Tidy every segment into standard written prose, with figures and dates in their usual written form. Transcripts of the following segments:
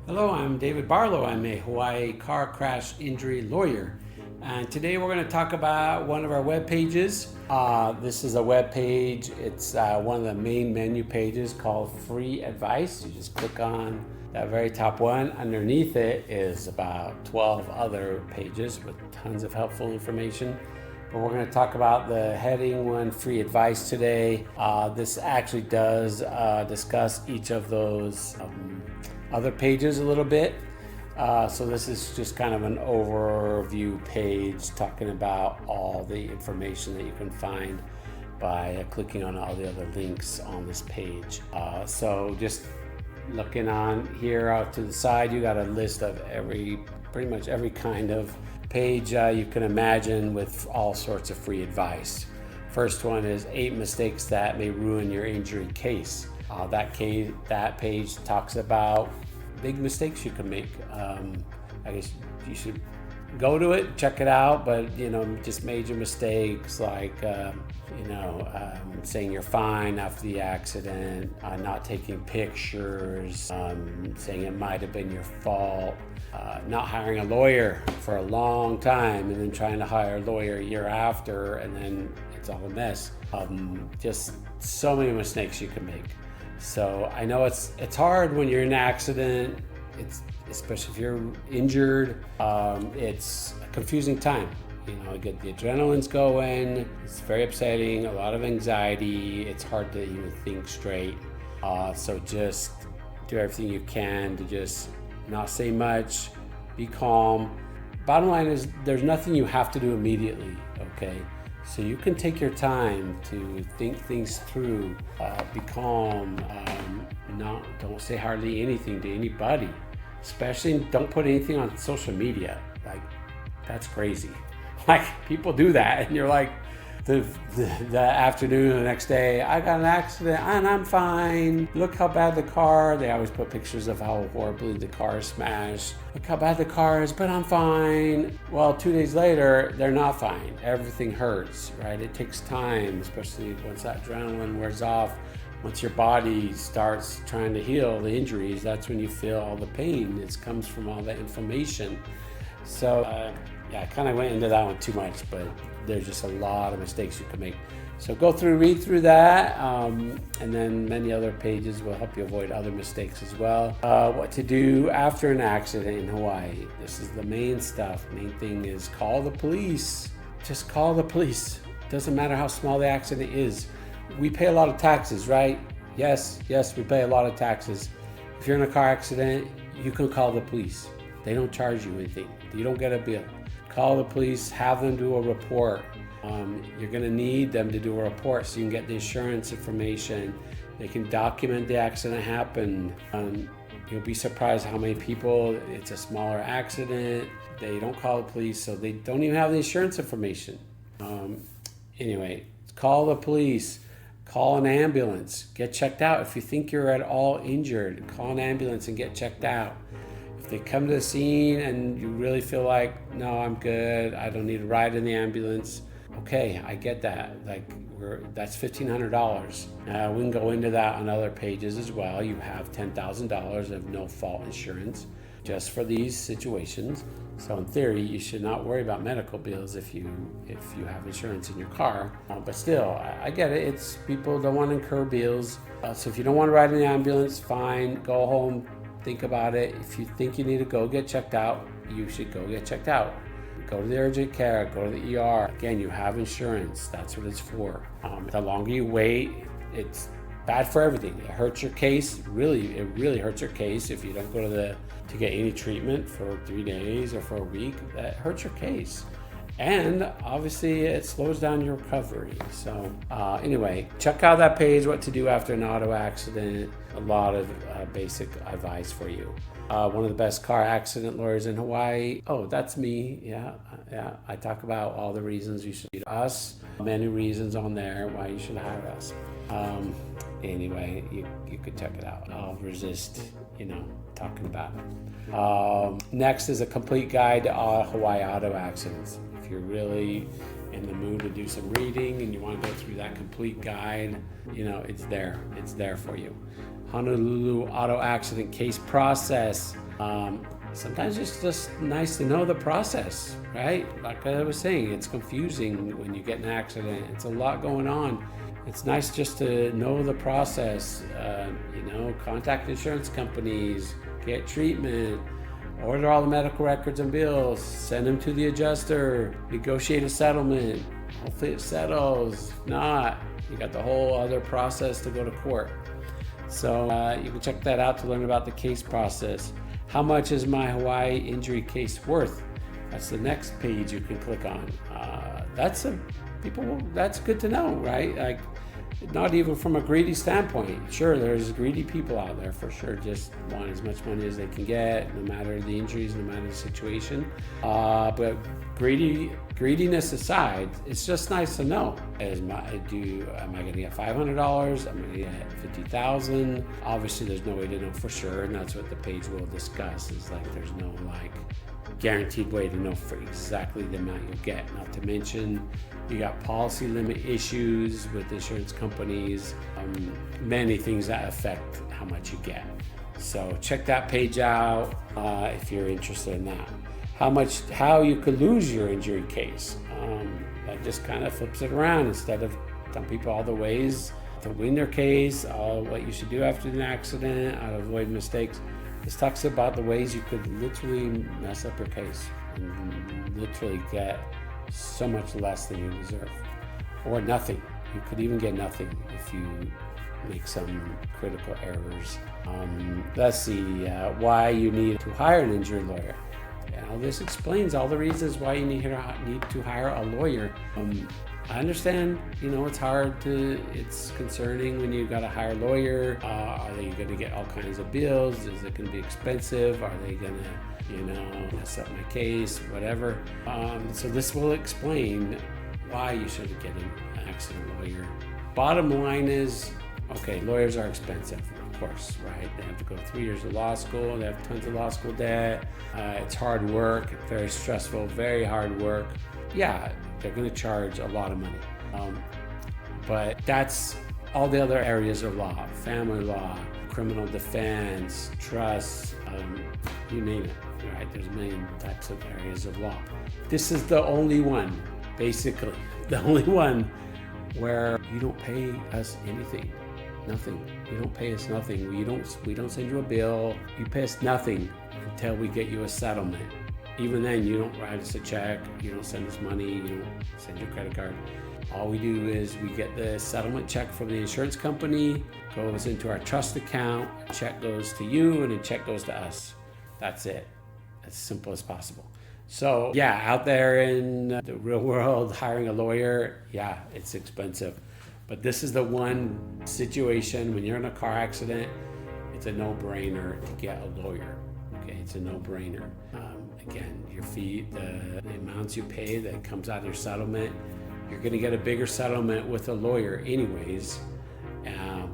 Hello, I'm David Barlow. I'm a Hawaii car crash injury lawyer. And today we're going to talk about one of our web pages. This is a web page. It's one of the main menu pages called Free Advice. You just click on that very top one. Underneath it is about 12 other pages with tons of helpful information. But we're going to talk about the heading one, Free Advice, today. This actually does discuss each of those other pages a little bit. So this is just kind of an overview page talking about all the information that you can find by clicking on all the other links on this page. So just looking on here out to the side, you got a list of pretty much every kind of page you can imagine with all sorts of free advice. First one is 8 mistakes that may ruin your injury case. That page talks about big mistakes you can make. I guess you should go to it, check it out, but just major mistakes like saying you're fine after the accident, not taking pictures, saying it might have been your fault, not hiring a lawyer for a long time and then trying to hire a lawyer a year after, and then it's all a mess. Just so many mistakes you can make. So I know it's hard when you're in an accident. Especially if you're injured. It's a confusing time. Get the adrenaline's going. It's very upsetting. A lot of anxiety. It's hard to even think straight. So just do everything you can to just not say much. Be calm. Bottom line is there's nothing you have to do immediately. Okay. So you can take your time to think things through, be calm, don't say hardly anything to anybody, especially don't put anything on social media. Like, that's crazy. Like, people do that and you're like, the afternoon of the next day, I got an accident and I'm fine. Look how bad the car, they always put pictures of how horribly the car is smashed. Look how bad the car is, but I'm fine. Well, 2 days later, they're not fine. Everything hurts, right? It takes time, especially once that adrenaline wears off. Once your body starts trying to heal the injuries, that's when you feel all the pain. It comes from all that inflammation. So, I kind of went into that one too much, but there's just a lot of mistakes you can make. So read through that, and then many other pages will help you avoid other mistakes as well. What to do after an accident in Hawaii. This is the main stuff. Main thing is call the police. Just call the police. Doesn't matter how small the accident is. We pay a lot of taxes, right? Yes, we pay a lot of taxes. If you're in a car accident, you can call the police. They don't charge you anything. You don't get a bill. Call the police, have them do a report. You're going to need them to do a report so you can get the insurance information. They can document the accident happened. You'll be surprised how many people, it's a smaller accident, they don't call the police, so they don't even have the insurance information. Anyway, call the police, call an ambulance, get checked out. If you think you're at all injured, call an ambulance and get checked out. If they come to the scene and you really feel like, no, I'm good, I don't need a ride in the ambulance, okay, I get that. That's $1,500. We can go into that on other pages as well. You have $10,000 of no-fault insurance just for these situations. So in theory, you should not worry about medical bills if you have insurance in your car. But still, I get it. It's people don't want to incur bills. So if you don't want to ride in the ambulance, fine, go home. Think about it. If you think you need to go get checked out, you should go get checked out. Go to the urgent care, go to the ER. Again, you have insurance. That's what it's for. The longer you wait, it's bad for everything. It hurts your case. It really hurts your case if you don't go to get any treatment for 3 days or for a week. That hurts your case. And obviously it slows down your recovery. So anyway, check out that page, what to do after an auto accident. A lot of basic advice for you. One of the best car accident lawyers in Hawaii. Oh, that's me. Yeah. I talk about all the reasons you should read us. Many reasons on there why you should hire us. Anyway, you could check it out. I'll resist, talking about it. Next is a complete guide to Hawaii auto accidents. If you're really in the mood to do some reading and you want to go through that complete guide, it's there for you. Honolulu auto accident case process. Sometimes it's just nice to know the process, right? Like I was saying, it's confusing when you get in an accident. It's a lot going on. It's nice just to know the process. Contact insurance companies, get treatment, order all the medical records and bills, send them to the adjuster, negotiate a settlement. Hopefully it settles. If not, you got the whole other process to go to court. So you can check that out to learn about the case process. How much is my Hawaii injury case worth? That's the next page you can click on. That's good to know, right? Like, not even from a greedy standpoint. Sure, there's greedy people out there for sure, just want as much money as they can get, no matter the injuries, no matter the situation. But greediness aside, it's just nice to know. Am I going to get $500? Am I going to get $50,000? Obviously, there's no way to know for sure, and that's what the page will discuss. Is like there's no guaranteed way to know for exactly the amount you'll get. Not to mention, you got policy limit issues with insurance companies, many things that affect how much you get. So check that page out if you're interested in that. How you could lose your injury case. That just kind of flips it around. Instead of telling people all the ways to win their case, all what you should do after an accident, how to avoid mistakes. This talks about the ways you could literally mess up your case and literally get so much less than you deserve, or nothing. You could even get nothing if you make some critical errors. Let's see, why you need to hire an injury lawyer. This explains all the reasons why you need to hire a lawyer. I understand, it's concerning when you got to hire a lawyer. Are they going to get all kinds of bills? Is it going to be expensive? Are they going to, mess up my case, whatever? So this will explain why you should get an accident lawyer. Bottom line is, okay, lawyers are expensive, of course, right? They have to go 3 years of law school. They have tons of law school debt. It's hard work, very stressful, very hard work. Yeah, they're going to charge a lot of money. But that's all the other areas of law: family law, criminal defense, trust, you name it, right? There's a million types of areas of law. This is the only one, basically, the only one where you don't pay us anything. Nothing. You don't pay us nothing. We don't send you a bill. You pay us nothing until we get you a settlement. Even then, you don't write us a check. You don't send us money. You don't send your credit card. All we do is we get the settlement check from the insurance company, goes into our trust account, a check goes to you, and a check goes to us. That's it. As simple as possible. So yeah, out there in the real world, hiring a lawyer, yeah, it's expensive. But this is the one situation when you're in a car accident, it's a no-brainer to get a lawyer. Okay, it's a no-brainer. Again, your fee, the amounts you pay that comes out of your settlement, you're going to get a bigger settlement with a lawyer anyways.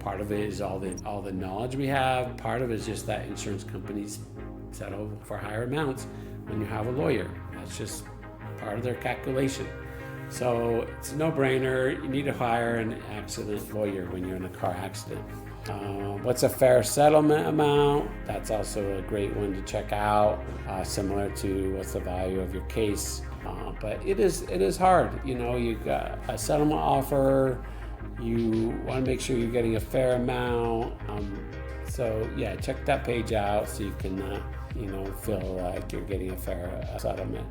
Part of it is all the knowledge we have. Part of it is just that insurance companies settle for higher amounts when you have a lawyer. That's just part of their calculation. So it's a no-brainer. You need to hire an accident lawyer when you're in a car accident. What's a fair settlement amount? That's also a great one to check out, similar to what's the value of your case. But it is hard. You got a settlement offer. You want to make sure you're getting a fair amount. So yeah, check that page out so you can feel like you're getting a fair settlement.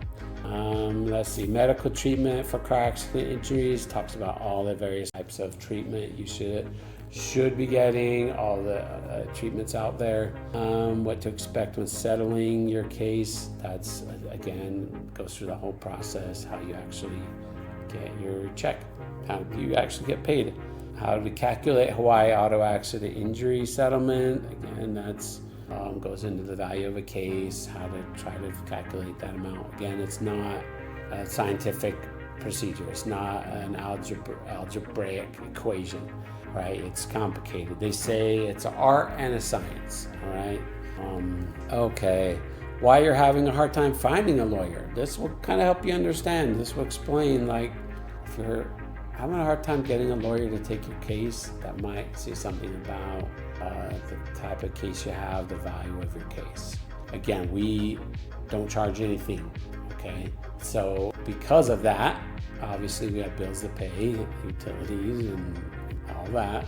Let's see, medical treatment for car accident injuries talks about all the various types of treatment you should be getting, all the treatments out there, what to expect when settling your case. That's, again, goes through the whole process, how you actually get your check, how do you actually get paid, how to calculate Hawaii auto accident injury settlement. Again, that's goes into the value of a case, how to try to calculate that amount. Again, it's not a scientific procedure. It's not an algebraic equation, right? It's complicated. They say it's an art and a science, all right? Okay, why you're having a hard time finding a lawyer. This will kind of help you understand. This will explain, if you're having a hard time getting a lawyer to take your case, that might say something about the type of case you have, the value of your case. again, we don't charge anything, okay? So because of that, obviously we have bills to pay, utilities and all that.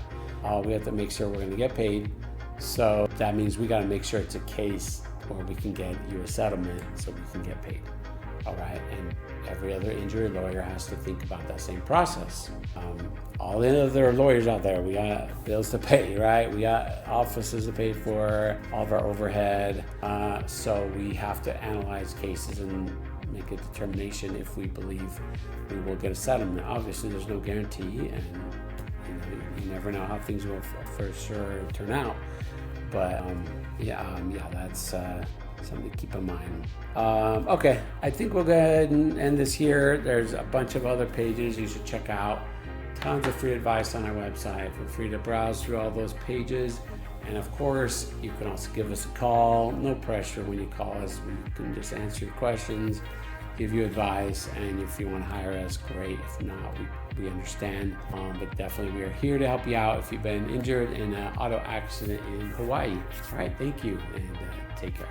We have to make sure we're gonna get paid. So that means we gotta make sure it's a case where we can get you a settlement so we can get paid. All right, and every other injury lawyer has to think about that same process. All the other lawyers out there, we got bills to pay, right? We got offices to pay for, all of our overhead. So we have to analyze cases and make a determination if we believe we will get a settlement. Obviously, there's no guarantee, and you never know how things will for sure turn out. But that's something to keep in mind. Okay, I think we'll go ahead and end this here. There's a bunch of other pages you should check out. Tons of free advice on our website. Feel free to browse through all those pages. And of course, you can also give us a call. No pressure when you call us. We can just answer your questions, give you advice, and if you want to hire us, great. If not, we understand. But definitely we are here to help you out if you've been injured in an auto accident in Hawaii. All right, thank you, and take care.